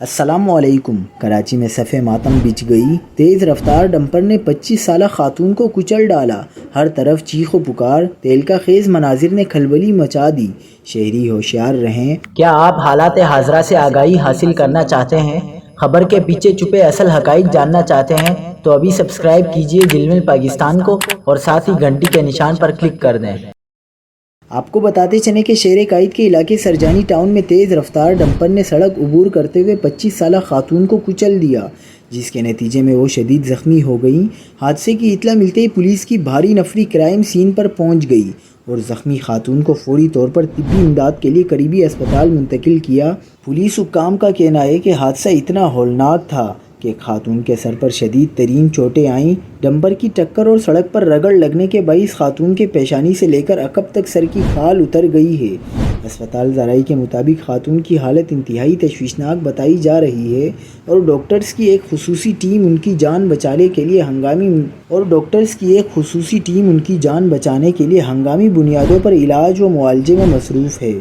السلام علیکم۔ کراچی میں صف ماتم بچھ گئی۔ تیز رفتار ڈمپر نے 25 سالہ خاتون کو کچل ڈالا۔ ہر طرف چیخ و پکار، تہلکہ خیز مناظر نے کھلبلی مچا دی۔ شہری ہوشیار رہیں۔ کیا آپ حالات حاضرہ سے آگاہی حاصل کرنا چاہتے ہیں؟ خبر کے پیچھے چھپے اصل حقائق جاننا چاہتے ہیں تو ابھی سبسکرائب کیجئے دل مل پاکستان کو اور ساتھ ہی گھنٹی کے نشان پر کلک کر دیں۔ آپ کو بتاتے چلیں کہ شہر قائد کے علاقے سرجانی ٹاؤن میں تیز رفتار ڈمپر نے سڑک عبور کرتے ہوئے 25 سالہ خاتون کو کچل دیا، جس کے نتیجے میں وہ شدید زخمی ہو گئیں۔ حادثے کی اطلاع ملتے ہی پولیس کی بھاری نفری کرائم سین پر پہنچ گئی اور زخمی خاتون کو فوری طور پر طبی امداد کے لیے قریبی اسپتال منتقل کیا۔ پولیس حکام کا کہنا ہے کہ حادثہ اتنا ہولناک تھا کہ خاتون کے سر پر شدید ترین چوٹیں آئیں۔ ڈمپر کی ٹکر اور سڑک پر رگڑ لگنے کے باعث خاتون کے پیشانی سے لے کر عقب تک سر کی کھال اتر گئی ہے۔ اسپتال ذرائع کے مطابق خاتون کی حالت انتہائی تشویشناک بتائی جا رہی ہے اور ڈاکٹرز کی ایک خصوصی ٹیم ان کی جان بچانے کے لیے ہنگامی بنیادوں پر علاج و معالجے میں مصروف ہے۔